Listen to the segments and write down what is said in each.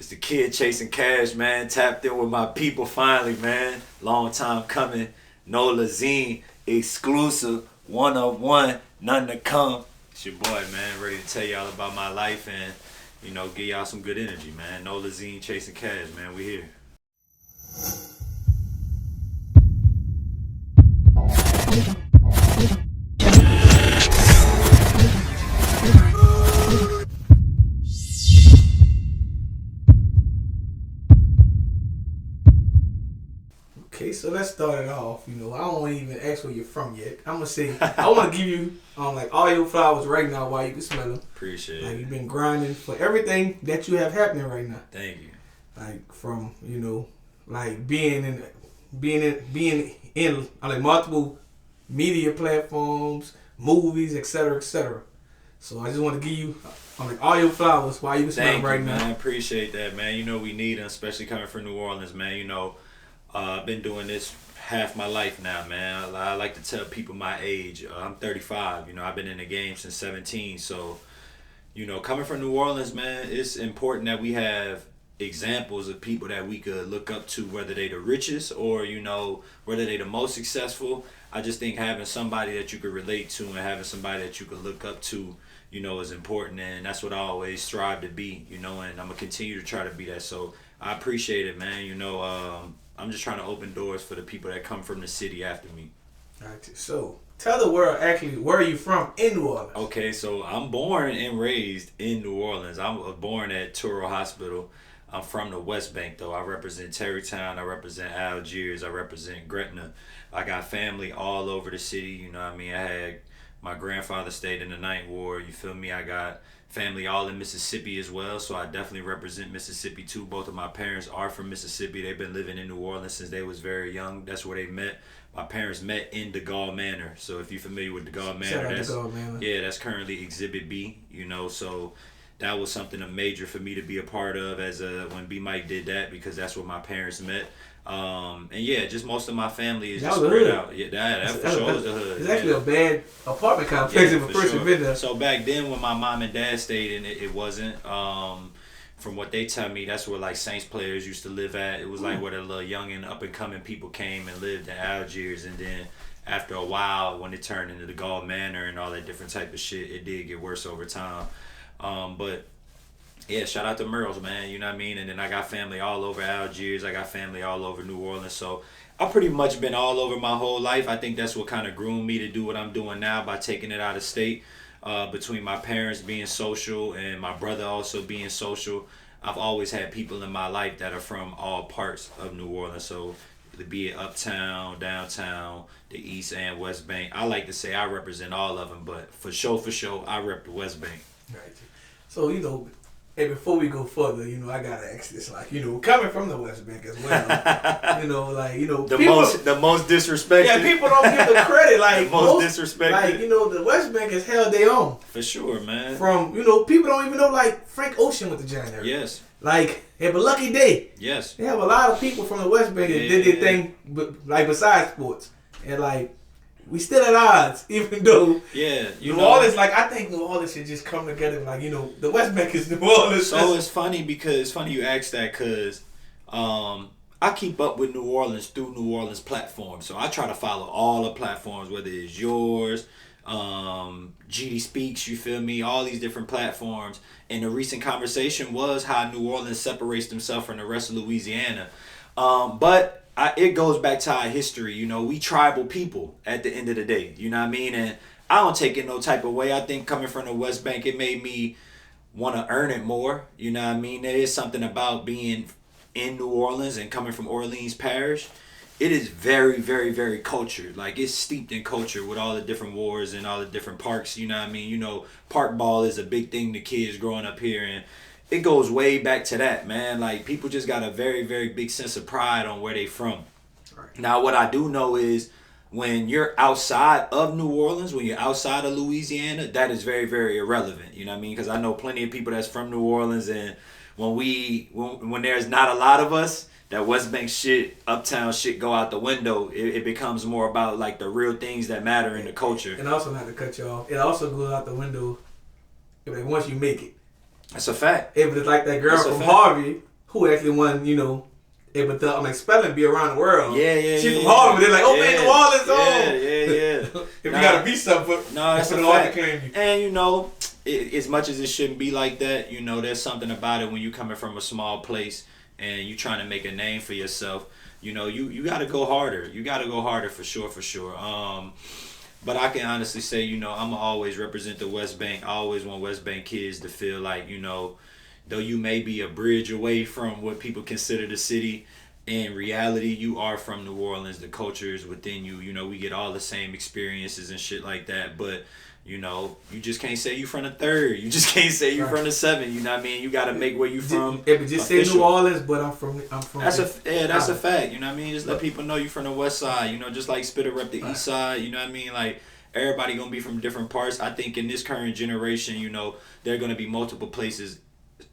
It's the kid chasing cash, man. Tapped in with my people finally, man. Long time coming. Nolazine, exclusive, 101, nothing to come. It's your boy, man. Ready to tell y'all about my life and, give y'all some good energy, man. Nolazine, chasing cash, man. We here. Okay, so let's start it off. I don't want to even ask where you're from yet. I'm gonna say I want to give you all your flowers right now while you can smell them. Appreciate it. Like you've been grinding for everything that you have happening right now. Thank you. Like from being in multiple media platforms, movies, etc., etc. So I just want to give you all your flowers while you can smell them right now. Man. I appreciate that, man. We need them, especially coming from New Orleans, man. I've been doing this half my life now, man. I like to tell people my age. I'm 35. I've been in the game since 17. So, coming from New Orleans, man, it's important that we have examples of people that we could look up to, whether they the richest or, whether they the most successful. I just think having somebody that you could relate to and having somebody that you could look up to, is important. And that's what I always strive to be, and I'm going to continue to try to be that. So I appreciate it, man. I'm just trying to open doors for the people that come from the city after me. Gotcha. So tell the world actually where are you from in New Orleans? Okay, so I'm born and raised in New Orleans. I was born at Touro Hospital. I'm from the West Bank though. I represent Terrytown, I represent Algiers, I represent Gretna. I got family all over the city, I had my grandfather stayed in the Ninth Ward, you feel me? I got family all in Mississippi as well, so I definitely represent Mississippi too. Both of my parents are from Mississippi. They've been living in New Orleans since they was very young. That's where they met. My parents met in DeGaulle Manor. So if you're familiar with DeGaulle Manor, that's currently Exhibit B. So that was something major for me to be a part of when B Mike did that, because that's where my parents met. And just most of my family is just spread out. Yeah, that for sure is the hood. It's actually a bad apartment complex if a person been there. So back then when my mom and dad stayed in it, it wasn't. From what they tell me, that's where like Saints players used to live at. It was like where the little young and up and coming people came and lived in Algiers, and then after a while, when it turned into the Gall Manor and all that different type of shit, it did get worse over time. But yeah, shout out to Merles, man, you know what I mean? And then I got family all over Algiers. I got family all over New Orleans. So I've pretty much been all over my whole life. I think that's what kind of groomed me to do what I'm doing now by taking it out of state. Between my parents being social and my brother also being social, I've always had people in my life that are from all parts of New Orleans. So be it uptown, downtown, the East and West Bank. I like to say I represent all of them, but for sure, I rep the West Bank. Right. So, hey, before we go further, I gotta ask this, coming from the West Bank as well, the most disrespected. Yeah, people don't give the credit, the most disrespected. The West Bank has held their own. For sure, man. From, people don't even know, Frank Ocean with the giant area. Yes. Have a lucky day. Yes. They have a lot of people from the West Bank that did their thing, besides sports. And, we still at odds, even though New Orleans, I think New Orleans should just come together. The West Bank is New Orleans. So it's funny you asked that because I keep up with New Orleans through New Orleans platforms. So I try to follow all the platforms, whether it's yours, GD Speaks, you feel me, all these different platforms. And the recent conversation was how New Orleans separates themselves from the rest of Louisiana. But it goes back to our history, we tribal people at the end of the day, you know what I mean? And I don't take it no type of way. I think coming from the West Bank, it made me want to earn it more, you know what I mean? There is something about being in New Orleans and coming from Orleans Parish. It is very, very, very cultured. It's steeped in culture with all the different wars and all the different parks, you know what I mean? Park ball is a big thing to kids growing up here, and it goes way back to that, man. People just got a very, very big sense of pride on where they from. Right. Now, what I do know is when you're outside of New Orleans, when you're outside of Louisiana, that is very, very irrelevant. You know what I mean? Because I know plenty of people that's from New Orleans, and when there's not a lot of us, that West Bank shit, uptown shit go out the window. It becomes more about the real things that matter in the culture. And also, not to cut you off, it also goes out the window once you make it. That's a fact. It was like that girl from Harvey who actually won, with the spelling bee around the world. Yeah. She's from Harlem, but they're like, oh man, New Orleans, Yeah. If you gotta be something, that's a fact. And as much as it shouldn't be like that, there's something about it when you coming from a small place and you trying to make a name for yourself. You gotta go harder. You gotta go harder for sure. But I can honestly say, I'ma always represent the West Bank. I always want West Bank kids to feel like, though you may be a bridge away from what people consider the city, in reality, you are from New Orleans. The culture is within you. We get all the same experiences and shit like that. But, you just can't say you from the 3rd. You just can't say you from the 7th. You know what I mean? You got to make where you from. Yeah, but just say New Orleans, but I'm from. That's a fact. You know what I mean? Just let people know you from the West Side. Just like Spitter rep the East Side. You know what I mean? Like, everybody gonna be from different parts. I think in this current generation, there are gonna be multiple places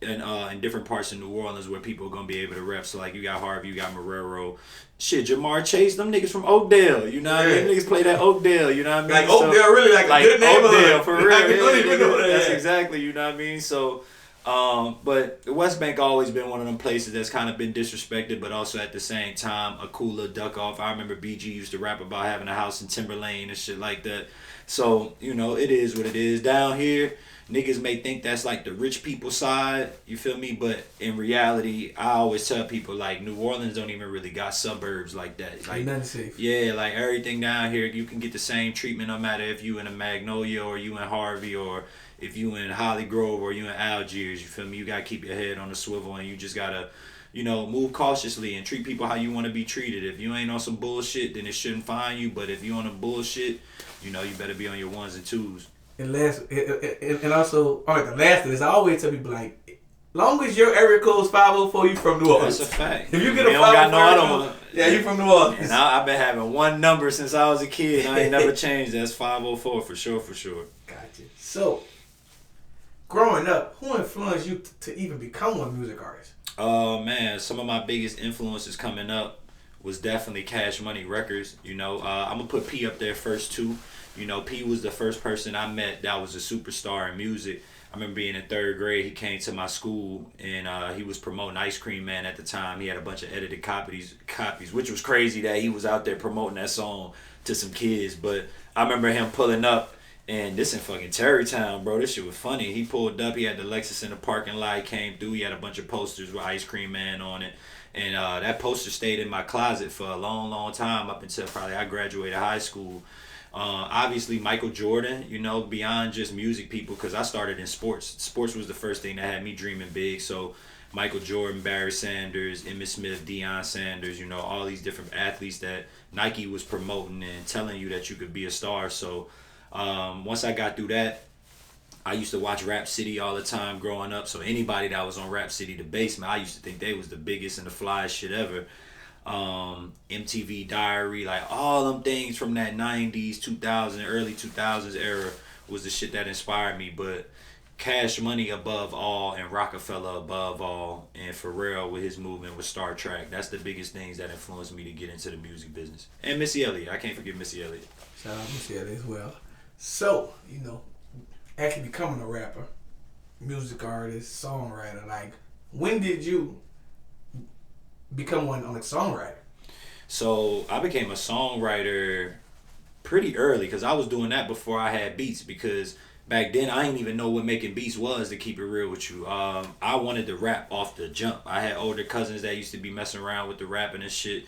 in different parts of New Orleans where people are gonna be able to rep. So like you got Harvey, you got Marrero, shit, Jamar Chase, them niggas from Oakdale. You know what I mean? Niggas play that Oakdale. You know what I mean? Like Oakdale, really like a good neighborhood. Oakdale, for real. Like, that's exactly. You know what I mean? So. But the West Bank always been one of them places that's kind of been disrespected, but also at the same time a cooler duck off. I remember BG used to rap about having a house in Timberlane and shit like that. So it is what it is. Down here, niggas may think that's like the rich people side. You feel me? But in reality, I always tell people like New Orleans don't even really got suburbs like that. Like nothing safe. Yeah, like everything down here, you can get the same treatment no matter if you in a Magnolia or you in Harvey or if you in Holly Grove or you in Algiers, you feel me? You gotta keep your head on the swivel and you just gotta, move cautiously and treat people how you want to be treated. If you ain't on some bullshit, then it shouldn't find you. But if you on a bullshit, you better be on your ones and twos. And also, all right, the last of this, I always tell people like, long as your area code's 504, you from New Orleans. That's a fact. If you get a 504, you from New Orleans. And I've been having one number since I was a kid. I ain't never changed. That's 504 for sure. Gotcha. So, growing up, who influenced you to even become one music artist? Man, some of my biggest influences coming up was definitely Cash Money Records. I'm gonna put P up there first too. P was the first person I met that was a superstar in music. I remember being in 3rd grade, he came to my school and he was promoting Ice Cream Man at the time. He had a bunch of edited copies, which was crazy that he was out there promoting that song to some kids. But I remember him pulling up. And this in fucking Terrytown, bro. This shit was funny. He pulled up. He had the Lexus in the parking lot. He came through. He had a bunch of posters with Ice Cream Man on it. And that poster stayed in my closet for a long, long time up until probably I graduated high school. Obviously, Michael Jordan, beyond just music people, because I started in sports. Sports was the first thing that had me dreaming big. So Michael Jordan, Barry Sanders, Emmitt Smith, Deion Sanders, all these different athletes that Nike was promoting and telling you that you could be a star. So once I got through that, I used to watch Rap City all the time growing up. So anybody that was on Rap City, The Basement, I used to think they was the biggest and the flyest shit ever. MTV Diary, like all them things from that 90s, 2000, early 2000s era was the shit that inspired me. But Cash Money above all and Rockefeller above all and Pharrell with his movement with Star Trek, that's the biggest things that influenced me to get into the music business. And Missy Elliott, I can't forget Missy Elliott. Shout out Missy Elliott as well. So, actually becoming a rapper, music artist, songwriter, like, when did you become one on a songwriter? So, I became a songwriter pretty early because I was doing that before I had beats, because back then I didn't even know what making beats was, to keep it real with you. I wanted to rap off the jump. I had older cousins that used to be messing around with the rapping and shit.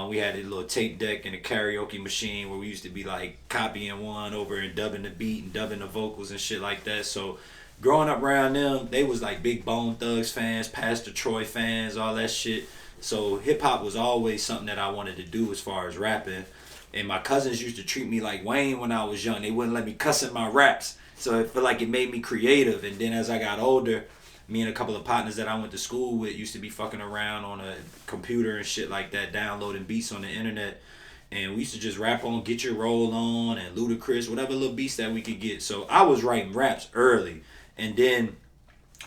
We had a little tape deck and a karaoke machine where we used to be like copying one over and dubbing the beat and dubbing the vocals and shit like that. So growing up around them, they was like big Bone Thugs fans, Pastor Troy fans, all that shit. So hip hop was always something that I wanted to do as far as rapping. And my cousins used to treat me like Wayne when I was young. They wouldn't let me cuss in my raps. So I feel like it made me creative. And then as I got older, me and a couple of partners that I went to school with used to be fucking around on a computer and shit like that, downloading beats on the internet. And we used to just rap on Get Your Roll On and Ludacris, whatever little beats that we could get. So I was writing raps early. And then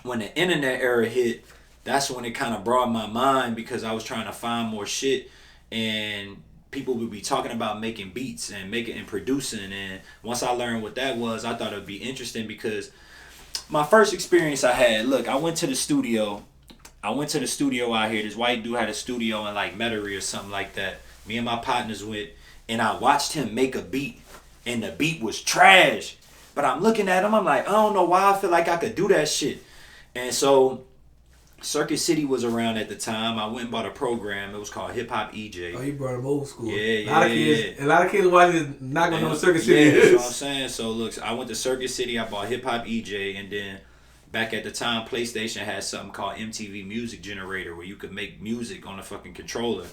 when the internet era hit, that's when it kind of brought my mind, because I was trying to find more shit. And people would be talking about making beats and making and producing. And once I learned what that was, I thought it would be interesting, because my first experience I had, look, I went to the studio I went to the studio out here. This white dude had a studio in like Metairie or something like that. Me and my partners went, and I watched him make a beat, and the beat was trash. But I'm looking at him, I'm like, I don't know why I feel like I could do that shit. And so Circuit City was around at the time. I went and bought a program. It was called Hip Hop EJ. Oh, you brought up old school. Yeah, a lot of kids watching not gonna know what Circuit City is. That's what I'm saying. So look, I went to Circuit City. I bought Hip Hop EJ, and then back at the time, PlayStation had something called MTV Music Generator, where you could make music on a fucking controller.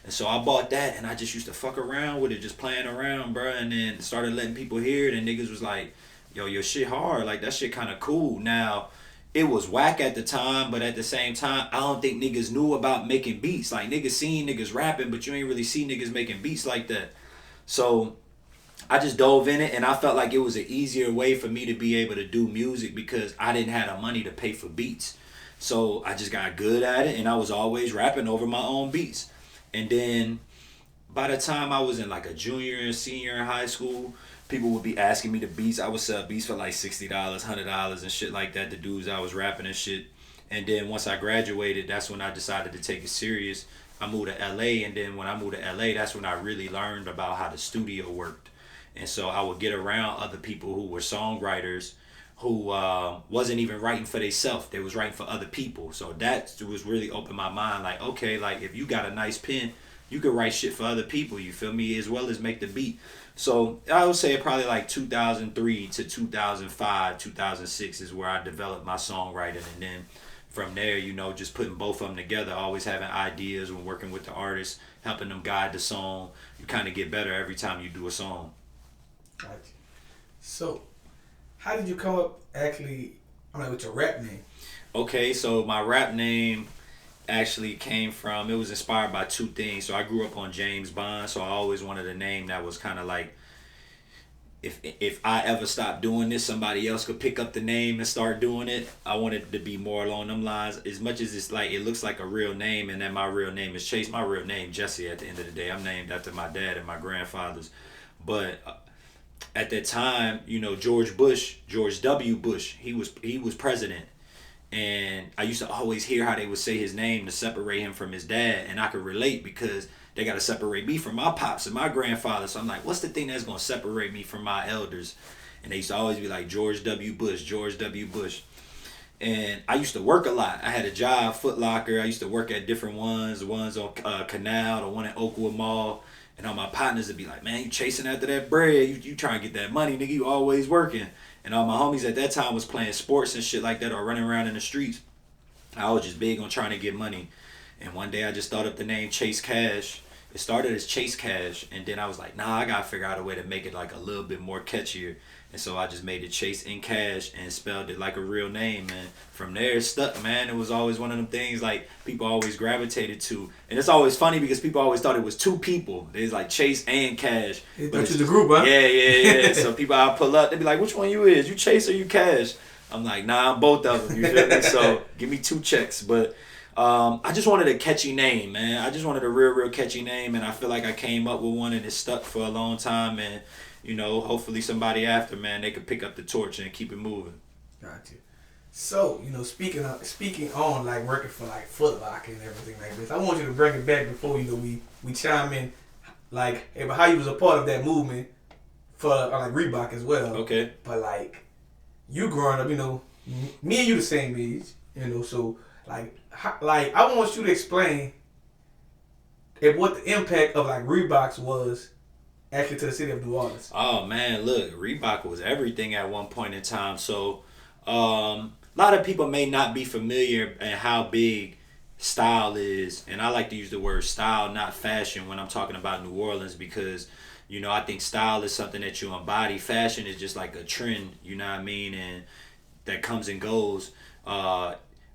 And so I bought that, and I just used to fuck around with it, just playing around, bro. And then started letting people hear it, and niggas was like, yo, your shit hard. Like, that shit kind of cool. Now, it was whack at the time, but at the same time, I don't think niggas knew about making beats. Like, niggas seen niggas rapping, but you ain't really see niggas making beats like that. So I just dove in it, and I felt like it was an easier way for me to be able to do music because I didn't have the money to pay for beats. So I just got good at it, and I was always rapping over my own beats. And then by the time I was in like a junior and senior in high school, people would be asking me the beats. I would sell beats for like $60, $100 and shit like that, the dudes I was rapping and shit. And then once I graduated, that's when I decided to take it serious. I moved to LA, and then when I moved to LA, that's when I really learned about how the studio worked. And so I would get around other people who were songwriters who wasn't even writing for themselves. They was writing for other people. So that was really opened my mind. Like, okay, like if you got a nice pen, you could write shit for other people, you feel me, as well as make the beat. So I would say probably like 2003 to 2005, 2006 is where I developed my songwriting. And then from there, you know, just putting both of them together, always having ideas when working with the artists, helping them guide the song. You kind of get better every time you do a song. Gotcha. So, how did you come up with your rap name? Okay, so my rap name actually came from, it was inspired by two things. So I grew up on James Bond, so I always wanted a name that was kind of like, if I ever stop doing this, somebody else could pick up the name and start doing it. I wanted it to be more along them lines. As much as it's like, it looks like a real name, and then my real name is Chase. My real name, Jesse, at the end of the day. I'm named after my dad and my grandfathers. But at that time, you know, George W. Bush, he was president. And I used to always hear how they would say his name to separate him from his dad. And I could relate because they got to separate me from my pops and my grandfather. So I'm like, what's the thing that's going to separate me from my elders? And they used to always be like, George W. Bush, George W. Bush. And I used to work a lot. I had a job, Foot Locker. I used to work at different ones. The ones on Canal, the one at Oakwood Mall. And all my partners would be like, man, you chasing after that bread. You trying to get that money, nigga. You always working. And all my homies at that time was playing sports and shit like that or running around in the streets. I was just big on trying to get money. And one day I just thought up the name Chase Cashe. It started as Chase Cashe. And then I was like, nah, I got to figure out a way to make it like a little bit more catchier. And so I just made it Chase in Cash and spelled it like a real name. And from there it stuck, man. It was always one of them things like people always gravitated to. And it's always funny because people always thought it was two people. There's like Chase and Cash. But it's the group, huh? Yeah. So people I'll pull up, they be like, which one you is? You Chase or you Cash? I'm like, nah, I'm both of them. You feel me? So give me two checks. But I just wanted a catchy name, man. I just wanted a real catchy name. And I feel like I came up with one and it stuck for a long time. And you know, hopefully somebody after, man, they could pick up the torch and keep it moving. Gotcha. So, you know, speaking on like working for like Foot Locker and everything like this, I want you to bring it back before, you know, we chime in, like, hey, but how you was a part of that movement for like Reebok as well. Okay. But like, you growing up, you know, me and you the same age, you know, so like I want you to explain what the impact of like Reeboks was actually to the city of New Orleans. Oh man, look, Reebok was everything at one point in time. So a lot of people may not be familiar in how big style is, and I like to use the word style, not fashion, when I'm talking about New Orleans, because you know, I think style is something that you embody. Fashion is just like a trend, you know what I mean, and that comes and goes.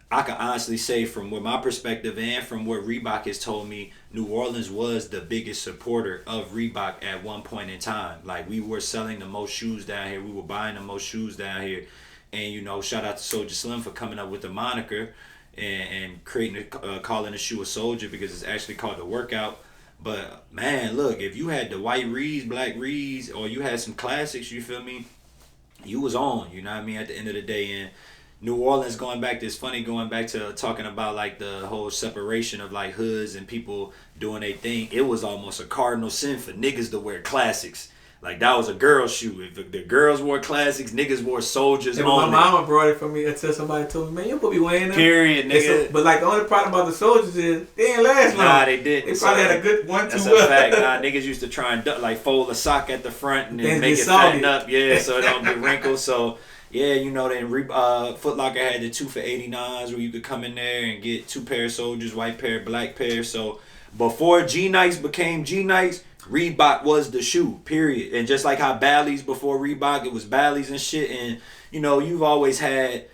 I can honestly say from where my perspective and from what Reebok has told me, New Orleans was the biggest supporter of Reebok at one point in time. Like, we were selling the most shoes down here. We were buying the most shoes down here. And, you know, shout out to Soulja Slim for coming up with the moniker and creating calling the shoe a soldier, because it's actually called the workout. But, man, look, if you had the white Reeds, black Reeds, or you had some classics, you feel me? You was on, you know what I mean, at the end of the day. And New Orleans going back, it's funny going back to talking about like the whole separation of like hoods and people doing their thing. It was almost a cardinal sin for niggas to wear classics. Like that was a girl shoe. If the girls wore classics, niggas wore soldiers. Yeah, my mama brought it for me until somebody told me, man, you probably be wearing them. Period, nigga. But like the only problem about the soldiers is they didn't last long. Nah, they didn't. They probably had a good 1-2. That's a fact. Nah, niggas used to try and like fold a sock at the front and then make it fatten up. Yeah, so it don't get wrinkled. So yeah, you know, then Foot Locker had the 2 for $89s where you could come in there and get 2 pair of soldiers, white pair, black pair. So before G-Nikes became G-Nikes, Reebok was the shoe, period. And just like how Bally's before Reebok, it was Bally's and shit. And, you know, you've always had,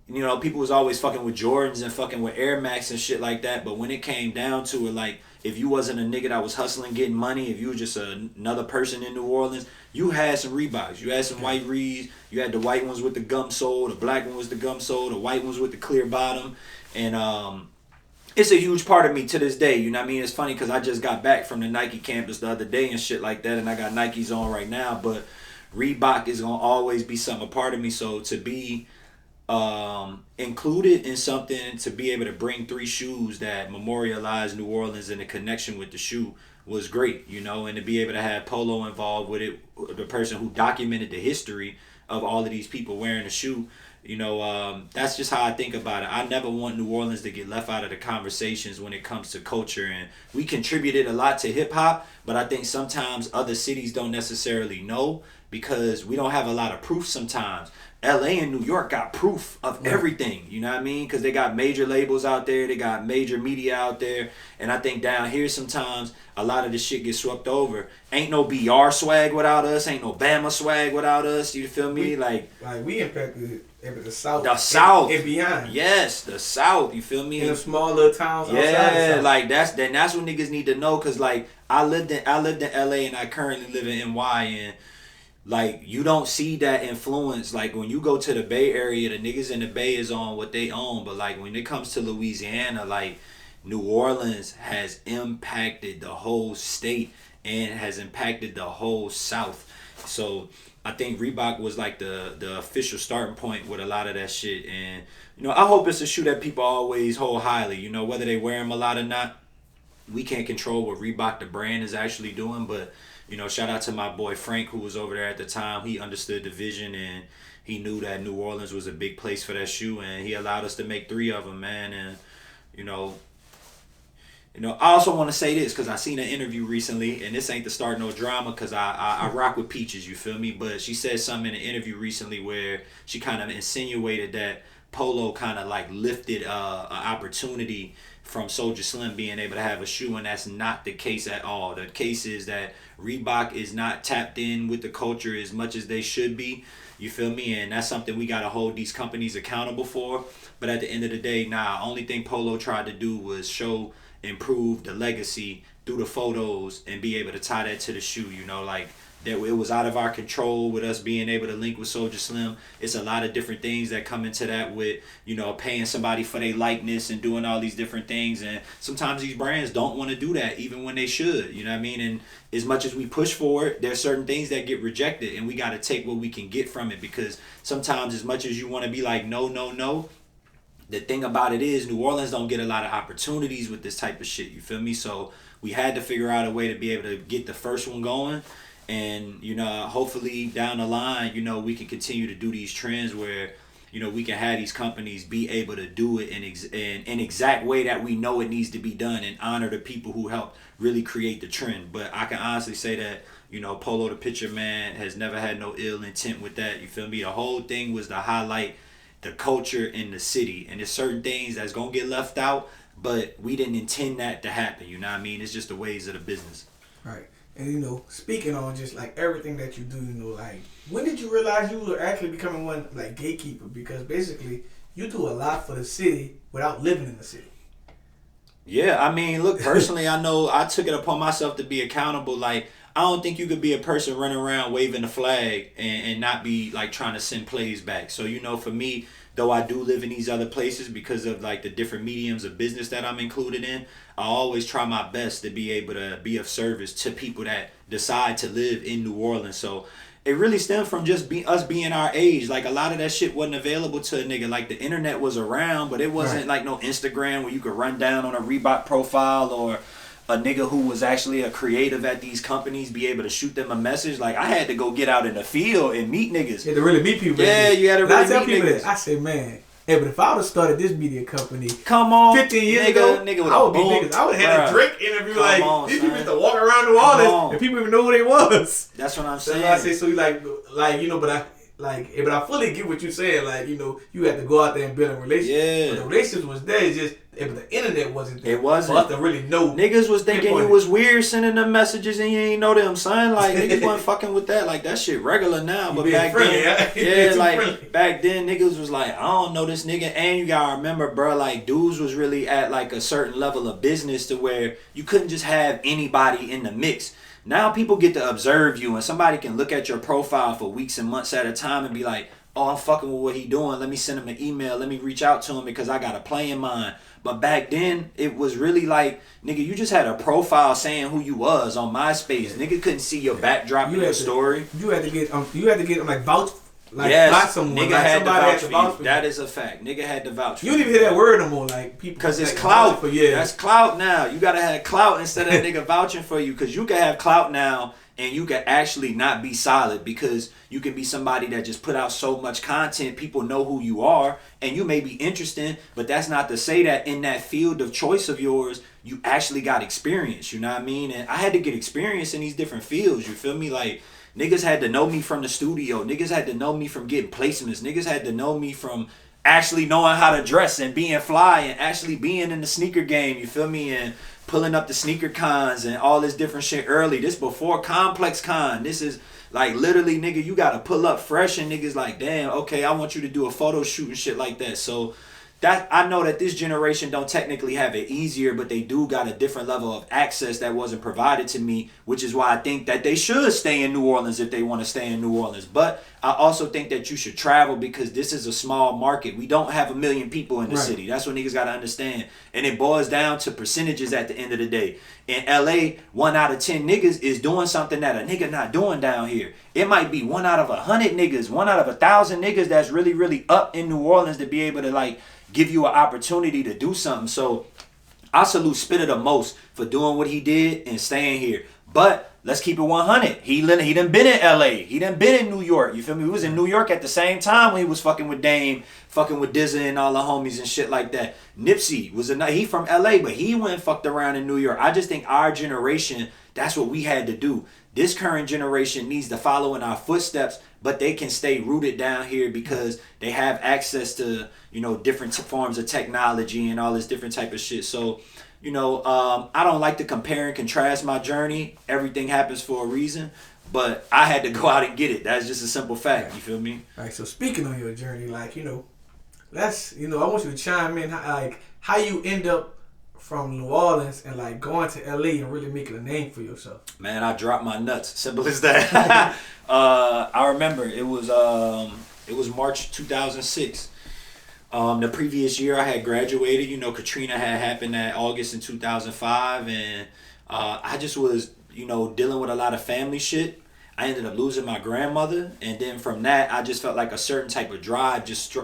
you know, people was always fucking with Jordans and fucking with Air Max and shit like that. But when it came down to it, like, if you wasn't a nigga that was hustling, getting money, if you was just another person in New Orleans, you had some Reeboks. You had some white Rees. You had the white ones with the gum sole. The black one was the gum sole. The white ones with the clear bottom. And, it's a huge part of me to this day, you know what I mean? It's funny because I just got back from the Nike campus the other day and shit like that, and I got Nikes on right now, but Reebok is going to always be something a part of me, so to be included in something, to be able to bring 3 shoes that memorialize New Orleans and the connection with the shoe was great, you know, and to be able to have Polo involved with it, the person who documented the history of all of these people wearing the shoe. You know, that's just how I think about it. I never want New Orleans to get left out of the conversations when it comes to culture. And we contributed a lot to hip hop, but I think sometimes other cities don't necessarily know because we don't have a lot of proof sometimes. LA and New York got proof of everything, you know what I mean? Because they got major labels out there, they got major media out there, and I think down here sometimes a lot of this shit gets swept over. Ain't no BR swag without us, ain't no Bama swag without us, you feel me? Like we impacted the South. The South. And beyond. Yes, the South, you feel me? In the small little towns outside the South. Like that's what niggas need to know, cause like I lived in LA and I currently live in NY, and like you don't see that influence. Like when you go to the Bay Area, the niggas in the Bay is on what they own, but like when it comes to Louisiana, like New Orleans has impacted the whole state and has impacted the whole South. So I think Reebok was like the official starting point with a lot of that shit. And, you know, I hope it's a shoe that people always hold highly. You know, whether they wear them a lot or not, we can't control what Reebok, the brand, is actually doing. But, you know, shout out to my boy Frank, who was over there at the time. He understood the vision and he knew that New Orleans was a big place for that shoe. And he allowed us to make 3 of them, man. And, you know, I also want to say this because I seen an interview recently, and this ain't to start no drama because I rock with Peaches, you feel me? But she said something in an interview recently where she kind of insinuated that Polo kind of like lifted an opportunity from Soulja Slim being able to have a shoe, and that's not the case at all. The case is that Reebok is not tapped in with the culture as much as they should be. You feel me? And that's something we got to hold these companies accountable for. But at the end of the day, only thing Polo tried to do was improve the legacy through the photos and be able to tie that to the shoe, you know, like that it was out of our control with us being able to link with Soulja Slim. It's a lot of different things that come into that with, you know, paying somebody for their likeness and doing all these different things. And sometimes these brands don't want to do that even when they should, you know what I mean? And as much as we push for it, there's certain things that get rejected and we got to take what we can get from it, because sometimes as much as you want to be like, no, the thing about it is New Orleans don't get a lot of opportunities with this type of shit, you feel me? So we had to figure out a way to be able to get the first one going. And, you know, hopefully down the line, you know, we can continue to do these trends where, you know, we can have these companies be able to do it in an exact way that we know it needs to be done and honor the people who helped really create the trend. But I can honestly say that, you know, Polo the Pitcher Man has never had no ill intent with that, you feel me? The whole thing was to highlight the culture in the city, and there's certain things that's gonna get left out, but we didn't intend that to happen, you know what I mean? It's just the ways of the business. Right. And, you know, speaking on just like everything that you do, you know, like when did you realize you were actually becoming one like gatekeeper? Because basically you do a lot for the city without living in the city. Yeah, I mean, look, personally, I know I took it upon myself to be accountable. Like, I don't think you could be a person running around waving the flag and not be like trying to send plays back. So, you know, for me, though I do live in these other places because of like the different mediums of business that I'm included in, I always try my best to be able to be of service to people that decide to live in New Orleans. So it really stemmed from just us being our age. Like a lot of that shit wasn't available to a nigga. Like the internet was around, but it wasn't like no Instagram where you could run down on a Reebok profile or a nigga who was actually a creative at these companies be able to shoot them a message. Like I had to go get out in the field and meet niggas. You had to really meet people. Yeah, you had to really meet niggas. I say, man. Hey, but if I would have started this media company, come on, 15 years ago, I would be niggas. I would have had a Drake interview. These people used to walk around New Orleans and people even know who they was. That's what I'm saying. I say, so you like but I fully get what you're saying. Like, you had to go out there and build a relationship. Yeah. But the relationship was there. It's just but the internet wasn't there. It wasn't. For us to really know. Niggas was thinking you was weird sending them messages and you ain't know them, son. Like niggas wasn't fucking with that. Like that shit regular now. But back then, back then niggas was like, I don't know this nigga. And you gotta remember, bro, like dudes was really at like a certain level of business to where you couldn't just have anybody in the mix. Now people get to observe you and somebody can look at your profile for weeks and months at a time and be like, oh, I'm fucking with what he doing. Let me send him an email. Let me reach out to him because I got a play in mind. But back then, it was really like, nigga, you just had a profile saying who you was on MySpace. Nigga couldn't see your backdrop in your story. You had to get like vouch. Like yes, someone. Nigga like had to vouch for you. That is a fact. Nigga had to vouch for you. You don't even hear that word no more. Like people, because it's clout. That's clout now. You gotta have clout instead of a nigga vouching for you. Because you can have clout now and you can actually not be solid because you can be somebody that just put out so much content. People know who you are and you may be interesting, but that's not to say that in that field of choice of yours, you actually got experience. You know what I mean? And I had to get experience in these different fields. You feel me? Like, niggas had to know me from the studio. Niggas had to know me from getting placements. Niggas had to know me from actually knowing how to dress and being fly and actually being in the sneaker game. You feel me? And pulling up the sneaker cons and all this different shit early. This before Complex Con. This is like literally, nigga, you got to pull up fresh and niggas like, damn, okay, I want you to do a photo shoot and shit like that. So that I know that this generation don't technically have it easier, but they do got a different level of access that wasn't provided to me, which is why I think that they should stay in New Orleans if they want to stay in New Orleans. But I also think that you should travel because this is a small market. We don't have 1 million people in the city. That's what niggas got to understand. And it boils down to percentages at the end of the day. In LA, 1 out of 10 niggas is doing something that a nigga not doing down here. It might be 1 out of 100 niggas, 1 out of 1,000 niggas that's really, really up in New Orleans to be able to like give you an opportunity to do something. So I salute Spitter the most for doing what he did and staying here. But let's keep it 100. He done been in LA. He done been in New York. You feel me? He was in New York at the same time when he was fucking with Dame, fucking with Dizza and all the homies and shit like that. Nipsey he from LA, but he went and fucked around in New York. I just think our generation, that's what we had to do. This current generation needs to follow in our footsteps, but they can stay rooted down here because they have access to, different forms of technology and all this different type of shit. So, I don't like to compare and contrast my journey. Everything happens for a reason, but I had to go out and get it. That's just a simple fact. You feel me? All right. So speaking of your journey, like, I want you to chime in, like, how you end up from New Orleans and like going to LA and really making a name for yourself. Man, I dropped my nuts. Simple as that. I remember it was March 2006. The previous year I had graduated. Katrina had happened that August in 2005, and I just was dealing with a lot of family shit. I ended up losing my grandmother, and then from that I just felt like a certain type of drive just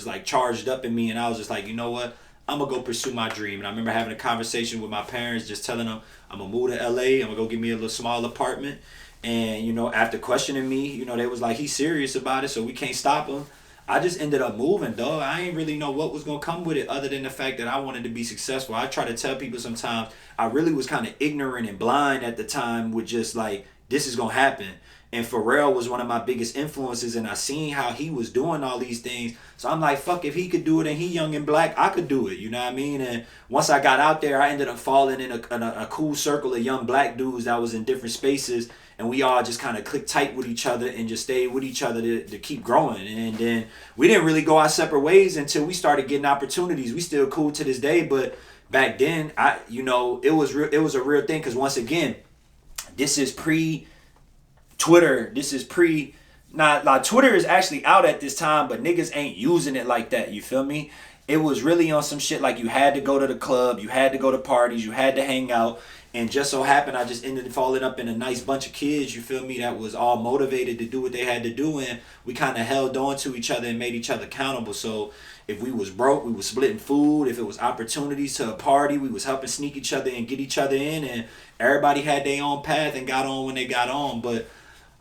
like charged up in me, and I was just like, you know what? I'm going to go pursue my dream. And I remember having a conversation with my parents, just telling them I'm going to move to LA. I'm going to go get me a little small apartment. And, after questioning me, they was like, he's serious about it, so we can't stop him. I just ended up moving, dog. I ain't really know what was going to come with it other than the fact that I wanted to be successful. I try to tell people sometimes I really was kind of ignorant and blind at the time with just like, this is going to happen. And Pharrell was one of my biggest influences, and I seen how he was doing all these things. So I'm like, fuck, if he could do it and he young and black, I could do it. You know what I mean? And once I got out there, I ended up falling in a cool circle of young black dudes that was in different spaces. And we all just kind of clicked tight with each other and just stayed with each other to keep growing. And then we didn't really go our separate ways until we started getting opportunities. We still cool to this day, but back then, it was a real thing. Because once again, this is Twitter. This is Twitter is actually out at this time, but niggas ain't using it like that. You feel me? It was really on some shit like you had to go to the club, you had to go to parties, you had to hang out. And just so happened, I just ended up falling up in a nice bunch of kids, you feel me, that was all motivated to do what they had to do. And we kind of held on to each other and made each other accountable. So if we was broke, we was splitting food. If it was opportunities to a party, we was helping sneak each other and get each other in. And everybody had their own path and got on when they got on. But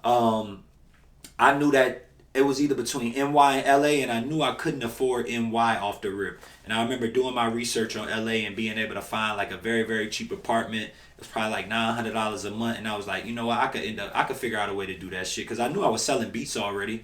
I knew that it was either between NY and LA, and I knew I couldn't afford NY off the rip. And I remember doing my research on LA and being able to find like a very, very cheap apartment. It was probably like $900 a month. And I was like, you know what, I could figure out a way to do that shit. Because I knew I was selling beats already.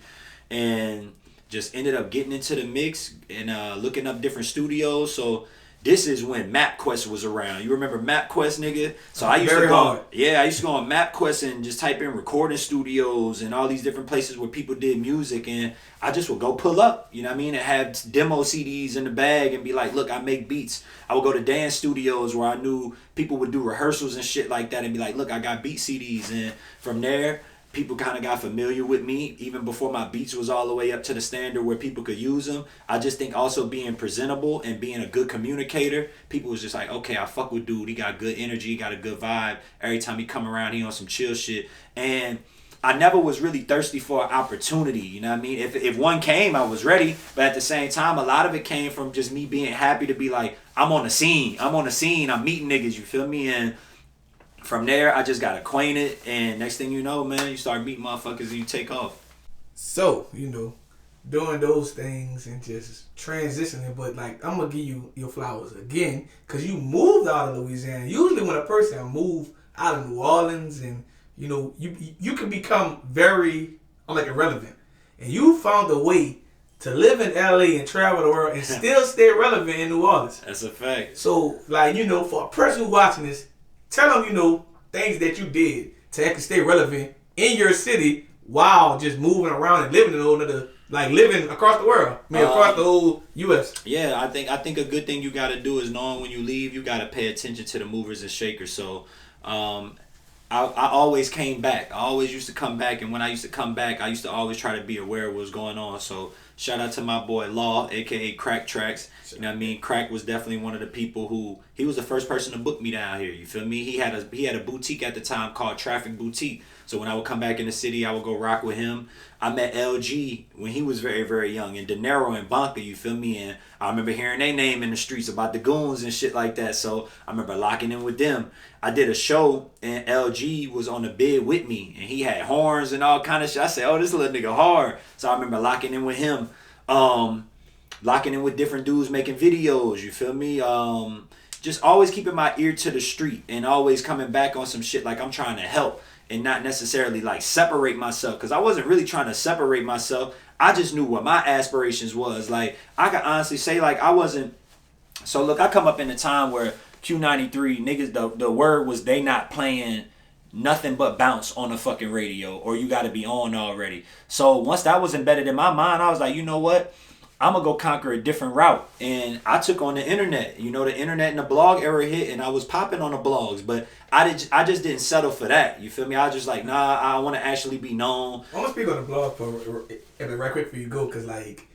And just ended up getting into the mix and looking up different studios. So this is when MapQuest was around. You remember MapQuest, nigga? So I used to go on MapQuest and just type in recording studios and all these different places where people did music, and I just would go pull up, you know what I mean, and have demo CDs in the bag and be like, look, I make beats. I would go to dance studios where I knew people would do rehearsals and shit like that and be like, look, I got beat CDs. And from there, people kind of got familiar with me even before my beats was all the way up to the standard where people could use them. I just think also being presentable and being a good communicator, people was just like, okay, I fuck with dude. He got good energy, he got a good vibe. Every time he come around, he on some chill shit. And I never was really thirsty for an opportunity, you know what I mean? If one came, I was ready. But at the same time, a lot of it came from just me being happy to be like, I'm on the scene, I'm meeting niggas, you feel me? And from there, I just got acquainted, and next thing you know, man, you start meeting motherfuckers and you take off. So, doing those things and just transitioning, but like, I'm going to give you your flowers again, because you moved out of Louisiana. Usually when a person move out of New Orleans and, you can become very, irrelevant. And you found a way to live in LA and travel the world and still stay relevant in New Orleans. That's a fact. So, for a person who's watching this, tell them, things that you did to stay relevant in your city while just moving around and living in another, living across the world. Across the whole U.S. Yeah, I think a good thing you got to do is knowing when you leave, you got to pay attention to the movers and shakers. So, I always came back. I always used to come back, and when I used to come back, I used to always try to be aware of what's going on. So, shout out to my boy Law, aka Crack Tracks. You know what I mean? Crack was definitely one of the people he was the first person to book me down here. You feel me? He had a boutique at the time called Traffic Boutique. So when I would come back in the city, I would go rock with him. I met LG when he was very, very young, and De Niro and Banca, you feel me? And I remember hearing their name in the streets about the goons and shit like that. So I remember locking in with them. I did a show, and LG was on the bid with me, and he had horns and all kind of shit. I said, oh, this little nigga hard. So I remember locking in with him. Locking in with different dudes making videos, you feel me? Just always keeping my ear to the street and always coming back on some shit like I'm trying to help and not necessarily separate myself, because I wasn't really trying to separate myself. I just knew what my aspirations was. I can honestly say I wasn't. So look, I come up in a time where Q93 niggas, the word was they not playing nothing but bounce on the fucking radio, or you got to be on already. So once that was embedded in my mind, I was like, you know what? I'm going to go conquer a different route. And I took on the internet. The internet and the blog era hit, and I was popping on the blogs. But I just didn't settle for that. You feel me? I was just like, nah, I want to actually be known. I want to speak on the blog for right quick before you go, because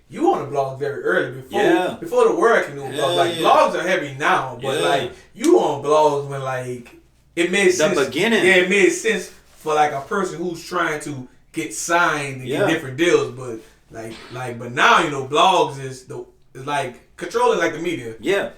you on the blog very early before the world can do blogs. Blogs are heavy now, but you on blogs when it made sense. The beginning. Yeah, it made sense for a person who's trying to get signed and get different deals, but but now blogs is controlling the media. Yeah,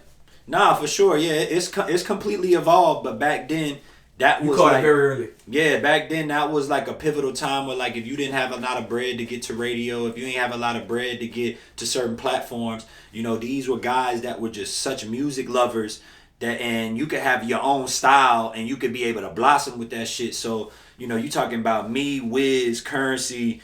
nah, for sure. Yeah, it's completely evolved. But back then, that was it very early. Yeah, back then that was a pivotal time where if you didn't have a lot of bread to get to radio, if you didn't have a lot of bread to get to certain platforms, these were guys that were just such music lovers and you could have your own style and you could be able to blossom with that shit. So you talking about me, Wiz, Currency.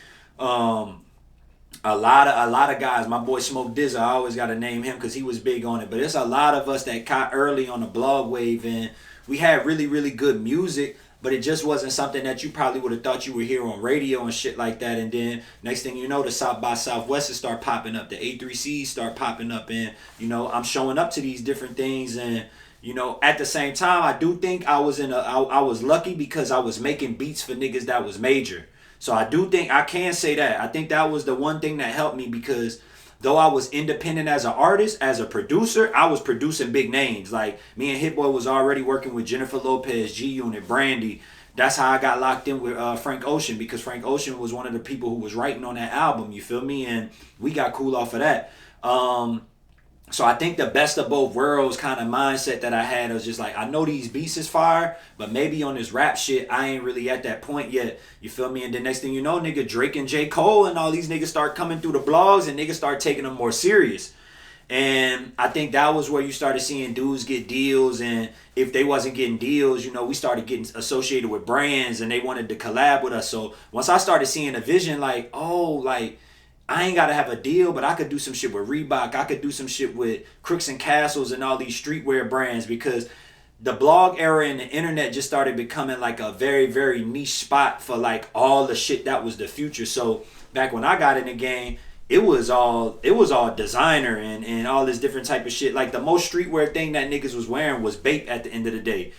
A lot of guys, my boy Smoke Dizza, I always got to name him because he was big on it. But it's a lot of us that caught early on the blog wave, and we had really, really good music, but it just wasn't something that you probably would have thought you would hear on radio and shit like that. And then next thing you know, the South by Southwest start popping up, the A3Cs start popping up, and I'm showing up to these different things. And at the same time, I do think I was lucky because I was making beats for niggas that was major. So I do think I can say that. I think that was the one thing that helped me, because though I was independent as an artist, as a producer, I was producing big names. Like, me and Hit Boy was already working with Jennifer Lopez, G Unit, Brandy. That's how I got locked in with Frank Ocean, because Frank Ocean was one of the people who was writing on that album, you feel me? And we got cool off of that. So I think the best of both worlds kind of mindset that I had was just like, I know these beats is fire, but maybe on this rap shit, I ain't really at that point yet. You feel me? And the next thing you know, nigga, Drake and J. Cole and all these niggas start coming through the blogs and niggas start taking them more serious. And I think that was where you started seeing dudes get deals. And if they wasn't getting deals, you know, we started getting associated with brands and they wanted to collab with us. So once I started seeing a vision like, oh, like, I ain't got to have a deal, but I could do some shit with Reebok. I could do some shit with Crooks and Castles and all these streetwear brands, because the blog era and the internet just started becoming like a very, very niche spot for like all the shit that was the future. So back when I got in the game, it was all designer and all this different type of shit. Like the most streetwear thing that niggas was wearing was Bape at the end of the day.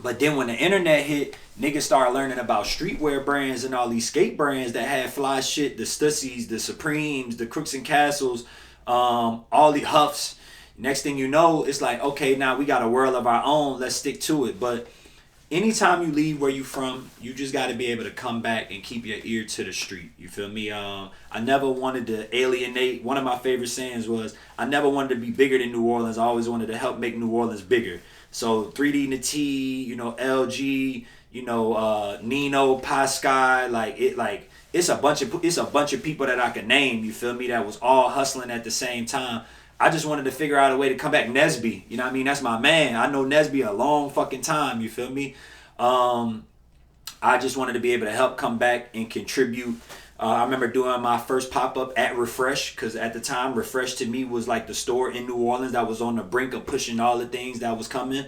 But then when the internet hit, niggas started learning about streetwear brands and all these skate brands that had fly shit, the Stussies, the Supremes, the Crooks and Castles, all the Huffs. Next thing you know, it's like, okay, now we got a world of our own, let's stick to it. But anytime you leave where you from, you just got to be able to come back and keep your ear to the street. You feel me? I never wanted to alienate. One of my favorite sayings was, I never wanted to be bigger than New Orleans. I always wanted to help make New Orleans bigger. So 3D Nati, you know, LG, you know, Nino, Pascal, it's a bunch of people that I could name, you feel me, that was all hustling at the same time. I just wanted to figure out a way to come back. Nesby, you know what I mean? That's my man. I know Nesby a long fucking time, you feel me? I just wanted to be able to help come back and contribute. I remember doing my first pop-up at Refresh, because at the time, Refresh to me was like the store in New Orleans that was on the brink of pushing all the things that was coming.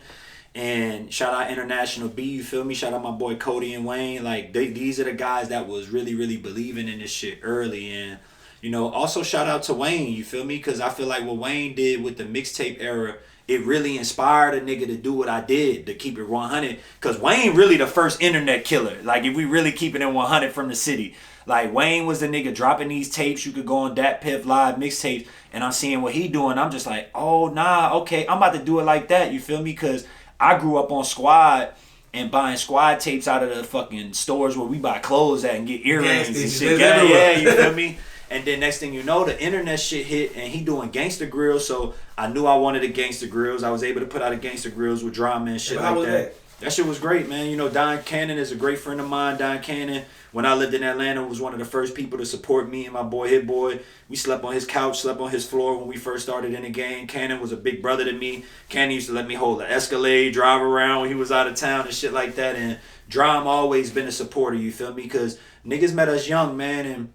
And shout out International B, you feel me? Shout out my boy Cody and Wayne. Like, these are the guys that was really, really believing in this shit early. And, you know, also shout out to Wayne, you feel me? Because I feel like what Wayne did with the mixtape era, it really inspired a nigga to do what I did, to keep it 100. Because Wayne really the first internet killer. Like, if we really keep it in 100 from the city. Like, Wayne was the nigga dropping these tapes. You could go on Dat Piff Live mixtapes, and I'm seeing what he doing. I'm just like, oh, nah, okay, I'm about to do it like that. You feel me? Because I grew up on Squad and buying Squad tapes out of the fucking stores where we buy clothes at and get earrings and shit. Yeah, you feel me? And then next thing you know, the internet shit hit, and he doing Gangsta Grills. So I knew I wanted a Gangsta Grills. I was able to put out a Gangsta Grills with drama and shit like that. That shit was great, man. You know, Don Cannon is a great friend of mine. Don Cannon, when I lived in Atlanta, was one of the first people to support me and my boy Hit Boy. We slept on his couch, slept on his floor when we first started in the game. Cannon was a big brother to me. Cannon used to let me hold the Escalade, drive around when he was out of town and shit like that. And Drum always been a supporter, you feel me? Because niggas met us young, man, and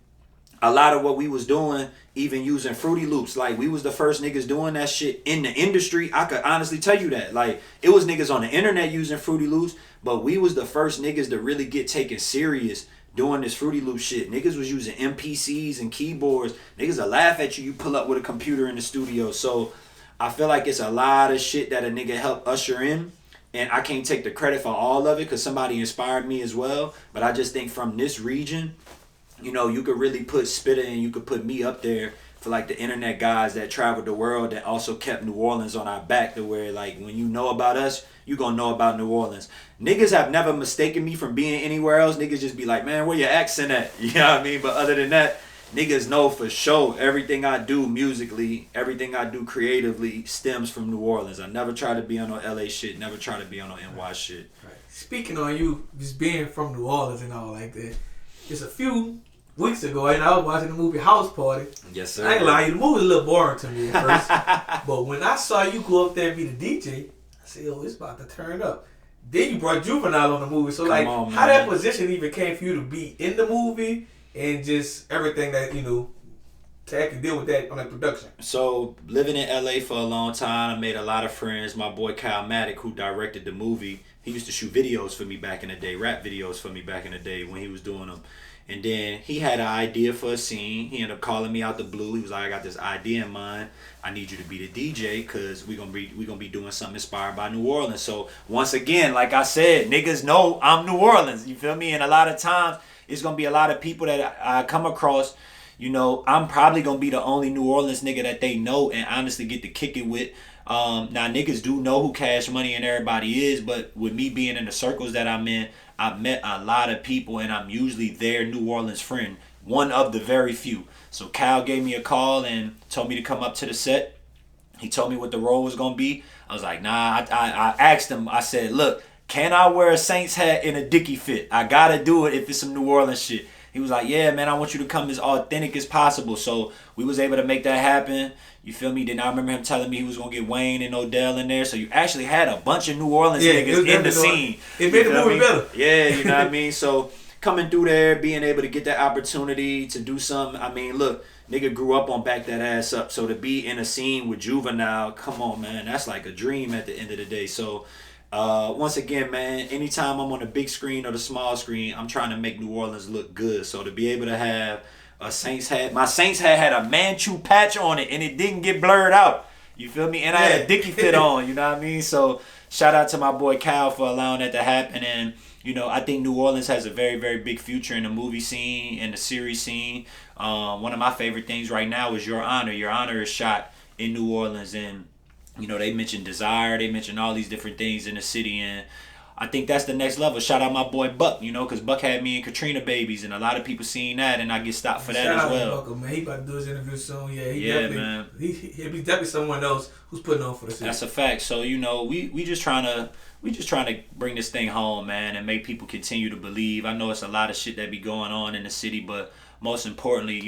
a lot of what we was doing, even using Fruity Loops, like, we was the first niggas doing that shit in the industry. I could honestly tell you that. Like, it was niggas on the internet using Fruity Loops, but we was the first niggas to really get taken serious doing this Fruity Loop shit. Niggas was using MPCs and keyboards. Niggas will laugh at you. You pull up with a computer in the studio. So I feel like it's a lot of shit that a nigga helped usher in. And I can't take the credit for all of it because somebody inspired me as well. But I just think from this region, you know, you could really put Spitta and you could put me up there for like the internet guys that traveled the world that also kept New Orleans on our back, to where like when you know about us, you gonna know about New Orleans. Niggas have never mistaken me from being anywhere else. Niggas just be like, man, where your accent at? You know what I mean? But other than that, niggas know for sure everything I do musically, everything I do creatively stems from New Orleans. I never try to be on no LA shit, never try to be on no NY shit. Right. Speaking on you just being from New Orleans and all like that, just a few weeks ago, and I was watching the movie House Party. Yes, sir. I ain't lying, the movie was a little boring to me at first. But when I saw you go up there and be the DJ, I said, oh, it's about to turn up. Then you brought Juvenile on the movie. So, how that position even came for you to be in the movie and just everything that, you know, to actually deal with that on that production? So, living in LA for a long time, I made a lot of friends. My boy Kyle Maddock, who directed the movie, he used to shoot videos for me back in the day, rap videos for me back in the day when he was doing them. And then he had an idea for a scene. He ended up calling me out the blue. He was like, I got this idea in mind. I need you to be the DJ because we're gonna be doing something inspired by New Orleans. So once again, like I said, niggas know I'm New Orleans. You feel me? And a lot of times it's gonna be a lot of people that I come across. I'm probably gonna be the only New Orleans nigga that they know and honestly get to kick it with. Now niggas do know who Cash Money and everybody is, but with me being in the circles that I'm in, I've met a lot of people and I'm usually their New Orleans friend, one of the very few. So Cal gave me a call and told me to come up to the set. He told me what the role was gonna be. I was like, nah. I asked him. I said, look, can I wear a Saints hat in a Dickie fit? I gotta do it if it's some New Orleans shit. He was like, yeah, man, I want you to come as authentic as possible. So we was able to make that happen. You feel me? Then I remember him telling me he was going to get Wayne and Odell in there. So you actually had a bunch of New Orleans niggas in the scene. It made the movie better. Yeah, you know what I mean? So coming through there, being able to get that opportunity to do something. I mean, look, nigga grew up on Back That Ass Up. So to be in a scene with Juvenile, come on, man. That's like a dream at the end of the day. So once again, man, anytime I'm on the big screen or the small screen, I'm trying to make New Orleans look good. So to be able to have a Saints hat, my Saints hat had a Manchu patch on it and it didn't get blurred out. You feel me? And I had a Dickie fit on, you know what I mean? So shout out to my boy Cal for allowing that to happen. And, I think New Orleans has a very, very big future in the movie scene and the series scene. One of my favorite things right now is Your Honor. Your Honor is shot in New Orleans, and they mentioned Desire. They mentioned all these different things in the city. And I think that's the next level. Shout out my boy Buck, because Buck had me and Katrina babies. And a lot of people seen that. And I get stopped for that as well. Shout out to Buck, man. He about to do his interview soon. Yeah, man. He's definitely someone else who's putting on for the city. That's a fact. So, we just trying to bring this thing home, man. And make people continue to believe. I know it's a lot of shit that be going on in the city. But most importantly,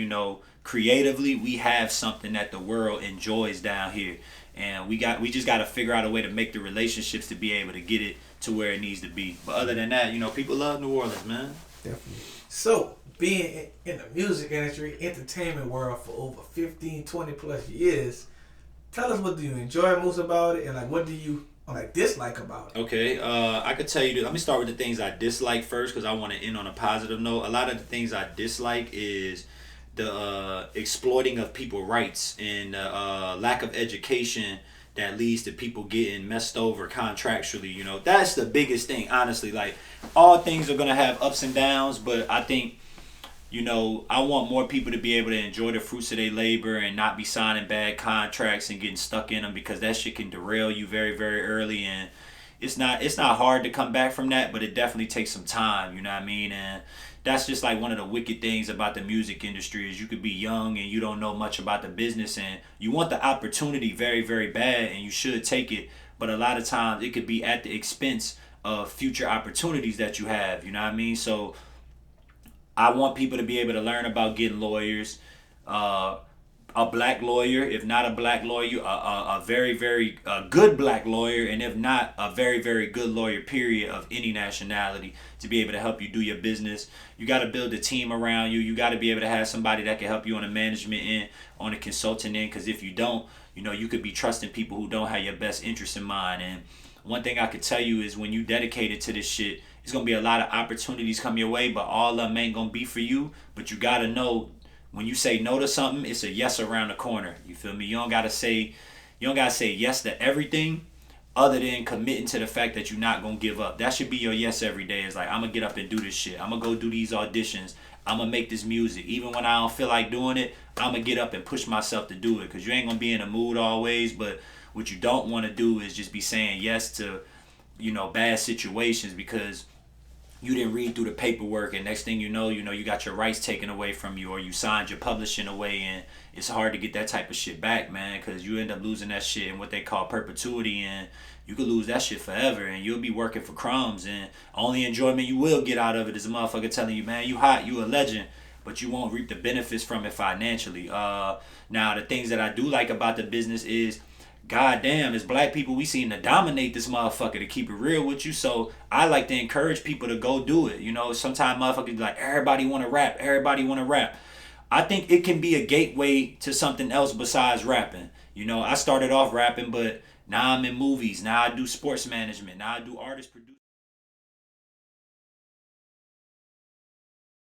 creatively, we have something that the world enjoys down here. And we just got to figure out a way to make the relationships to be able to get it to where it needs to be. But other than that, people love New Orleans, man. Definitely. So, being in the music industry, entertainment world for over 15, 20 plus years, tell us, what do you enjoy most about it, and what do you dislike about it? Okay, I could tell you, let me start with the things I dislike first because I want to end on a positive note. A lot of the things I dislike is the exploiting of people's rights and lack of education that leads to people getting messed over contractually. That's the biggest thing, honestly. All things are going to have ups and downs, but I think, I want more people to be able to enjoy the fruits of their labor and not be signing bad contracts and getting stuck in them, because that shit can derail you very, very early. And it's not hard to come back from that, but it definitely takes some time, you know what I mean? And that's just one of the wicked things about the music industry is you could be young and you don't know much about the business and you want the opportunity very, very bad and you should take it. But a lot of times it could be at the expense of future opportunities that you have, you know what I mean? So I want people to be able to learn about getting lawyers, a black lawyer, if not a black lawyer, a very, very good black lawyer, and if not, a very, very good lawyer, period, of any nationality, to be able to help you do your business. You got to build a team around you. You got to be able to have somebody that can help you on the management end, on the consulting end, because if you don't, you could be trusting people who don't have your best interest in mind. And one thing I could tell you is when you dedicated to this shit, it's going to be a lot of opportunities come your way, but all of them ain't going to be for you. But you got to know, when you say no to something, it's a yes around the corner. You feel me? You don't gotta say yes to everything, other than committing to the fact that you're not gonna give up. That should be your yes every day. It's I'm gonna get up and do this shit. I'm gonna go do these auditions. I'm gonna make this music. Even when I don't feel like doing it, I'm gonna get up and push myself to do it. Cause you ain't gonna be in a mood always. But what you don't want to do is just be saying yes to, bad situations because you didn't read through the paperwork, and next thing you know, you got your rights taken away from you, or you signed your publishing away, and it's hard to get that type of shit back, man, because you end up losing that shit in what they call perpetuity, and you could lose that shit forever, and you'll be working for crumbs, and only enjoyment you will get out of it is a motherfucker telling you, man, you hot, you a legend, but you won't reap the benefits from it financially. Now, the things that I do like about the business is, goddamn, as black people, we seem to dominate this motherfucker, to keep it real with you. So I like to encourage people to go do it. Sometimes motherfuckers be like, everybody want to rap. Everybody want to rap. I think it can be a gateway to something else besides rapping. I started off rapping, but now I'm in movies. Now I do sports management. Now I do artist producer.